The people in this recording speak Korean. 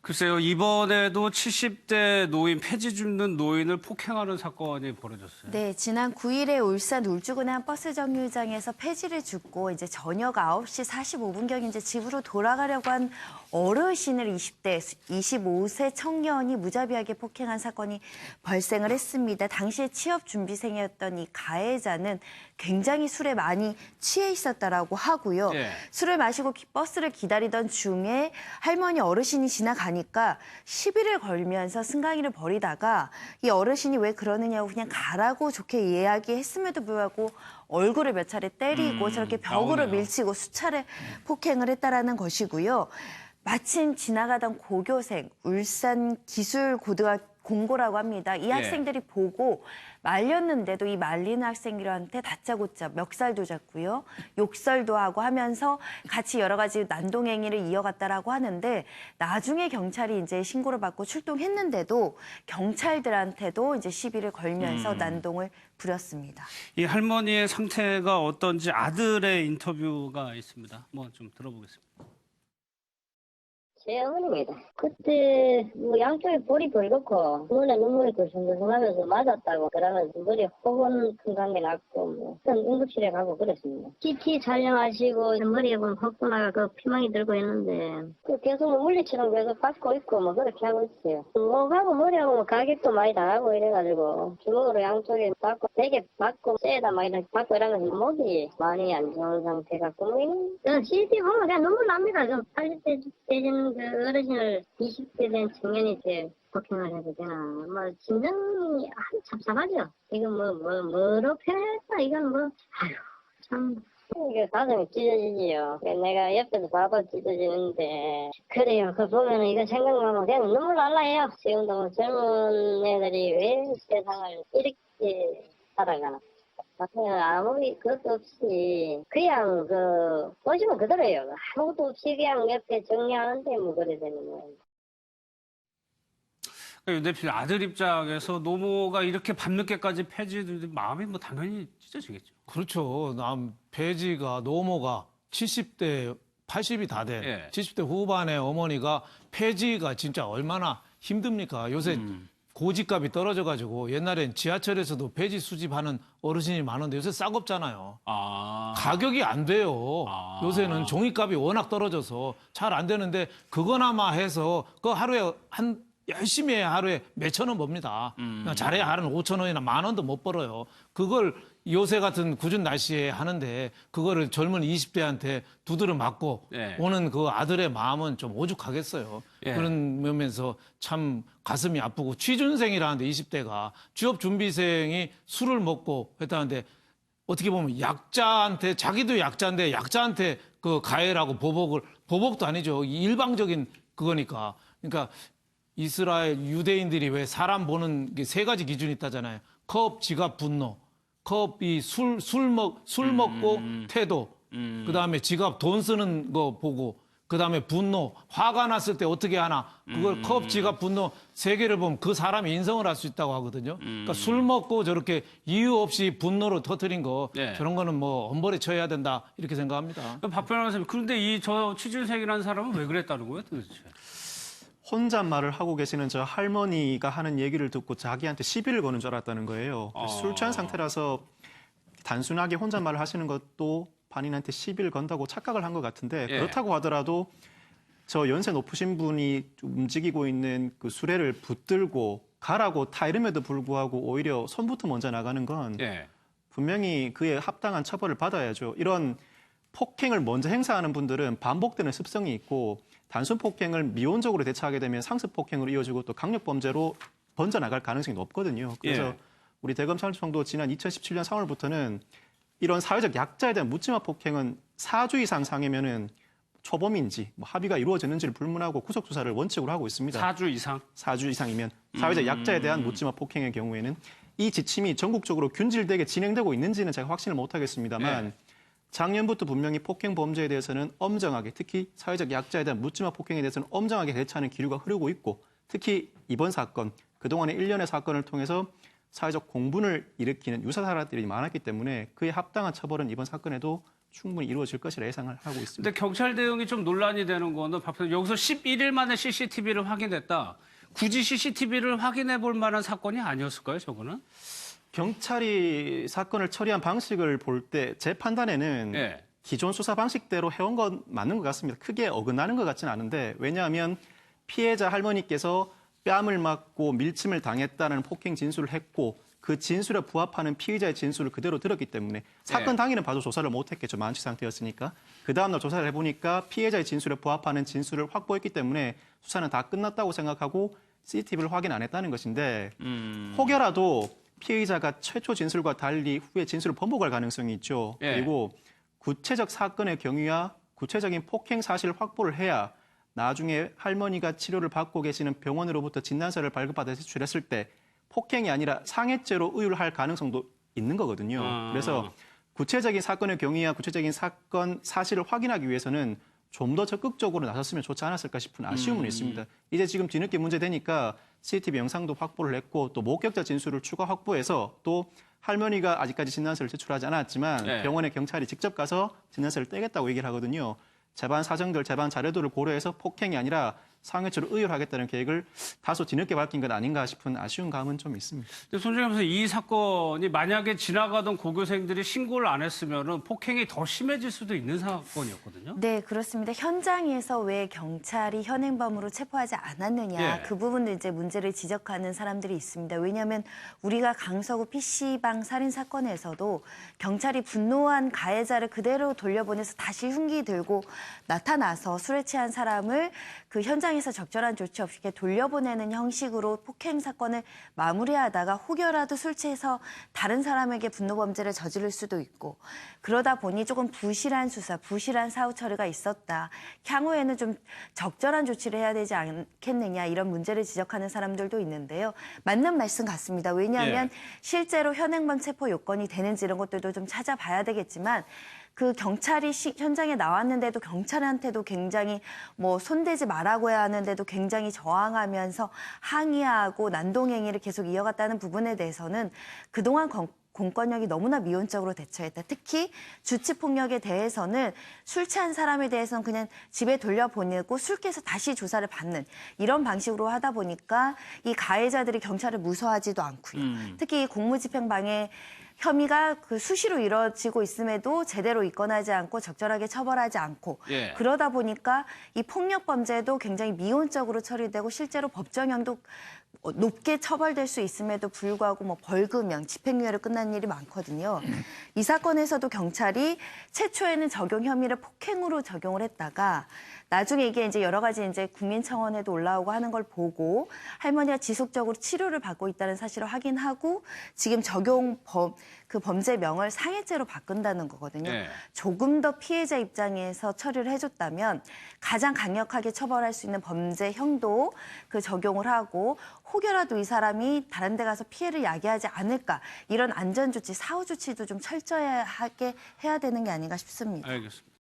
글쎄요, 이번에도 70대 노인, 폐지 줍는 노인을 폭행하는 사건이 벌어졌어요. 네, 지난 9일에 울산 울주군의 한 버스 정류장에서 폐지를 줍고 이제 저녁 9시 45분경 이제 집으로 돌아가려고 한 어르신을 20대, 25세 청년이 무자비하게 폭행한 사건이 발생을 했습니다. 당시에 취업 준비생이었던 이 가해자는 굉장히 술에 많이 취해 있었다라고 하고요. 네. 술을 마시고 버스를 기다리던 중에 할머니 어르신이 지나가니까 시비를 걸면서 승강이를 벌이다가 이 어르신이 왜 그러느냐고 그냥 가라고 좋게 이야기했음에도 불구하고 얼굴을 몇 차례 때리고 저렇게 벽으로 나오네요. 밀치고 수차례 폭행을 했다라는 것이고요. 마침 지나가던 고교생, 울산 기술고등학교 공고라고 합니다. 이 학생들이 보고 말렸는데도 이 말리는 학생들한테 다짜고짜 멱살도 잡고요. 욕설도 하고 하면서 같이 여러 가지 난동행위를 이어갔다라고 하는데 나중에 경찰이 이제 신고를 받고 출동했는데도 경찰들한테도 이제 시비를 걸면서 난동을 부렸습니다. 이 할머니의 상태가 어떤지 아들의 인터뷰가 있습니다. 한번 좀 들어보겠습니다. 제 어머니입니다. 그때 뭐 양쪽에 볼이 붉었고 눈에 눈물이 글썽글썽하면서 맞았다고 그러면서 머리 혹은 큰 감기 났고 뭐 응급실에 가고 그랬습니다. CT 촬영하시고 머리에 보면 헛구나가 그 피멍이 들고 있는데 그 계속 물리치료 계속 받고 있고 뭐 그렇게 하고 있어요. 목하고 머리하고 뭐 가격도 많이 당하고 이래가지고 주먹으로 양쪽에 맞고 베개 맞고 쇠에다 막 이렇게 맞고 이러면서 목이 많이 안 좋은 상태 같고 뭐 저는 CT 보면 그냥 눈물 납니다. 좀 80대 되는 그 어르신을 20대 된 청년이 이렇게 폭행을 해도 되나. 뭐, 심정이 아주 찹찹하죠. 이거 뭐로 표현할까? 이건 뭐, 아유, 참. 이게 가슴이 찢어지지요. 내가 옆에서 봐도 찢어지는데. 그래요. 그거 보면은 이거 생각나면 그냥 눈물 날라 해요. 지금도 젊은 애들이 왜 세상을 이렇게 살아가나. 아무리 그것도 없이 그냥 보시면 그대로예요. 아무것도 없이 그냥 옆에 정리하는데 뭐 그래 되는 거예요. 유 대표 아들 입장에서 노모가 이렇게 밤늦게까지 폐지되면 마음이 뭐 당연히 찢어지겠죠. 그렇죠. 폐지가 노모가 70대 80이 다 된 예. 70대 후반의 어머니가 폐지가 진짜 얼마나 힘듭니까? 요새 고집값이 떨어져가지고 옛날엔 지하철에서도 폐지 수집하는 어르신이 많은데 요새 싸겁잖아요. 가격이 안 돼요. 요새는 종이값이 워낙 떨어져서 잘 안 되는데 그거나마 해서 그 하루에 열심히 해야 하루에 몇천 원 법니다. 잘해야 하루는 5천 원이나 10,000원도 못 벌어요. 그걸 요새 같은 궂은 날씨에 하는데 그거를 젊은 20대한테 두드려 맞고 오는 그 아들의 마음은 좀 오죽하겠어요. 그런 면에서 참 가슴이 아프고 취준생이라는데 20대가 취업 준비생이 술을 먹고 했다는데 어떻게 보면 약자한테 자기도 약자인데 약자한테 그 가해라고 보복도 아니죠. 일방적인 그거니까. 그러니까 이스라엘 유대인들이 왜 사람 보는 게 세 가지 기준이 있다잖아요. 컵, 지갑, 분노. 컵이 술 먹고 태도. 그다음에 지갑 돈 쓰는 거 보고. 그다음에 분노. 화가 났을 때 어떻게 하나. 그걸 컵, 지갑, 분노 세 개를 보면 그 사람이 인성을 할 수 있다고 하거든요. 그러니까 술 먹고 저렇게 이유 없이 분노를 터뜨린 거 저런 거는 뭐 엄벌에 처해야 된다 이렇게 생각합니다. 박 변호사님, 그런데 저 취준생이라는 사람은 왜 그랬다는 거예요, 도대체? 혼잣말을 하고 계시는 저 할머니가 하는 얘기를 듣고 자기한테 시비를 거는 줄 알았다는 거예요. 술 취한 상태라서 단순하게 혼잣말을 하시는 것도 반인한테 시비를 건다고 착각을 한 것 같은데 그렇다고 하더라도 저 연세 높으신 분이 움직이고 있는 그 수레를 붙들고 가라고 타 이름에도 불구하고 오히려 손부터 먼저 나가는 건 분명히 그에 합당한 처벌을 받아야죠. 이런 폭행을 먼저 행사하는 분들은 반복되는 습성이 있고 단순 폭행을 미온적으로 대처하게 되면 상습 폭행으로 이어지고 또 강력 범죄로 번져나갈 가능성이 높거든요. 그래서 우리 대검찰청도 지난 2017년 3월부터는 이런 사회적 약자에 대한 묻지마 폭행은 4주 이상 상이면은 초범인지 뭐 합의가 이루어졌는지를 불문하고 구속 수사를 원칙으로 하고 있습니다. 4주 이상? 4주 이상이면 사회적 약자에 대한 묻지마 폭행의 경우에는 이 지침이 전국적으로 균질되게 진행되고 있는지는 제가 확신을 못하겠습니다만 작년부터 분명히 폭행 범죄에 대해서는 엄정하게, 특히 사회적 약자에 대한 묻지마 폭행에 대해서는 엄정하게 대처하는 기류가 흐르고 있고, 특히 이번 사건, 그동안의 일련의 사건을 통해서 사회적 공분을 일으키는 유사 사례들이 많았기 때문에 그에 합당한 처벌은 이번 사건에도 충분히 이루어질 것이라 예상을 하고 있습니다. 근데 경찰 대응이 좀 논란이 되는 거는 박 변호사, 여기서 11일 만에 CCTV를 확인했다. 굳이 CCTV를 확인해 볼 만한 사건이 아니었을까요, 저거는? 경찰이 사건을 처리한 방식을 볼 때 제 판단에는 예. 기존 수사 방식대로 해온 건 맞는 것 같습니다. 크게 어긋나는 것 같지는 않은데 왜냐하면 피해자 할머니께서 뺨을 맞고 밀침을 당했다는 폭행 진술을 했고 그 진술에 부합하는 피의자의 진술을 그대로 들었기 때문에 사건 당일은 봐도 조사를 못했겠죠. 만취 상태였으니까. 그 다음날 조사를 해보니까 피해자의 진술에 부합하는 진술을 확보했기 때문에 수사는 다 끝났다고 생각하고 CCTV를 확인 안 했다는 것인데 혹여라도 피해자가 최초 진술과 달리 후에 진술을 번복할 가능성이 있죠. 예. 그리고 구체적 사건의 경위와 구체적인 폭행 사실을 확보를 해야 나중에 할머니가 치료를 받고 계시는 병원으로부터 진단서를 발급받아 제출했을 때 폭행이 아니라 상해죄로 의율할 가능성도 있는 거거든요. 그래서 구체적인 사건의 경위와 구체적인 사건 사실을 확인하기 위해서는 좀 더 적극적으로 나섰으면 좋지 않았을까 싶은 아쉬움은 있습니다. 이제 지금 뒤늦게 문제되니까 CCTV 영상도 확보를 했고 또 목격자 진술을 추가 확보해서 또 할머니가 아직까지 진단서를 제출하지 않았지만 네. 병원에 경찰이 직접 가서 진단서를 떼겠다고 얘기를 하거든요. 재반 사정들, 재반 자료들을 고려해서 폭행이 아니라 상해죄로 의율하겠다는 계획을 다소 뒤늦게 밝힌 건 아닌가 싶은 아쉬운 감은 좀 있습니다. 근데 손정혜 변호사, 이 사건이 만약에 지나가던 고교생들이 신고를 안 했으면은 폭행이 더 심해질 수도 있는 사건이었거든요. 네, 그렇습니다. 현장에서 왜 경찰이 현행범으로 체포하지 않았느냐 예. 그 부분도 이제 문제를 지적하는 사람들이 있습니다. 왜냐하면 우리가 강서구 PC방 살인 사건에서도 경찰이 분노한 가해자를 그대로 돌려보내서 다시 흉기 들고 나타나서 술에 취한 사람을 그 현장에서 적절한 조치 없이 이렇게 돌려보내는 형식으로 폭행 사건을 마무리하다가 혹여라도 술 취해서 다른 사람에게 분노 범죄를 저지를 수도 있고 그러다 보니 조금 부실한 수사, 부실한 사후 처리가 있었다. 향후에는 좀 적절한 조치를 해야 되지 않겠느냐 이런 문제를 지적하는 사람들도 있는데요. 맞는 말씀 같습니다. 왜냐하면 실제로 현행범 체포 요건이 되는지 이런 것들도 좀 찾아봐야 되겠지만 그 경찰이 현장에 나왔는데도 경찰한테도 굉장히 뭐 손대지 말라고 해야 하는데도 굉장히 저항하면서 항의하고 난동행위를 계속 이어갔다는 부분에 대해서는 그동안 공권력이 너무나 미온적으로 대처했다. 특히 주치폭력에 대해서는 술 취한 사람에 대해서는 그냥 집에 돌려보내고 술 깨서 다시 조사를 받는 이런 방식으로 하다 보니까 이 가해자들이 경찰을 무서워하지도 않고요. 특히 이 공무집행방해 혐의가 그 수시로 이뤄지고 있음에도 제대로 입건하지 않고 적절하게 처벌하지 않고 예. 그러다 보니까 이 폭력 범죄도 굉장히 미온적으로 처리되고 실제로 법정형도 높게 처벌될 수 있음에도 불구하고 뭐 벌금형, 집행유예로 끝난 일이 많거든요. 이 사건에서도 경찰이 최초에는 적용 혐의를 폭행으로 적용을 했다가 나중에 이게 이제 여러 가지 이제 국민청원에도 올라오고 하는 걸 보고 할머니가 지속적으로 치료를 받고 있다는 사실을 확인하고 지금 그 범죄명을 상해죄로 바꾼다는 거거든요. 네. 조금 더 피해자 입장에서 처리를 해줬다면 가장 강력하게 처벌할 수 있는 범죄형도 그 적용을 하고 혹여라도 이 사람이 다른 데 가서 피해를 야기하지 않을까 이런 안전조치, 사후조치도 좀 철저하게 해야 되는 게 아닌가 싶습니다. 알겠습니다.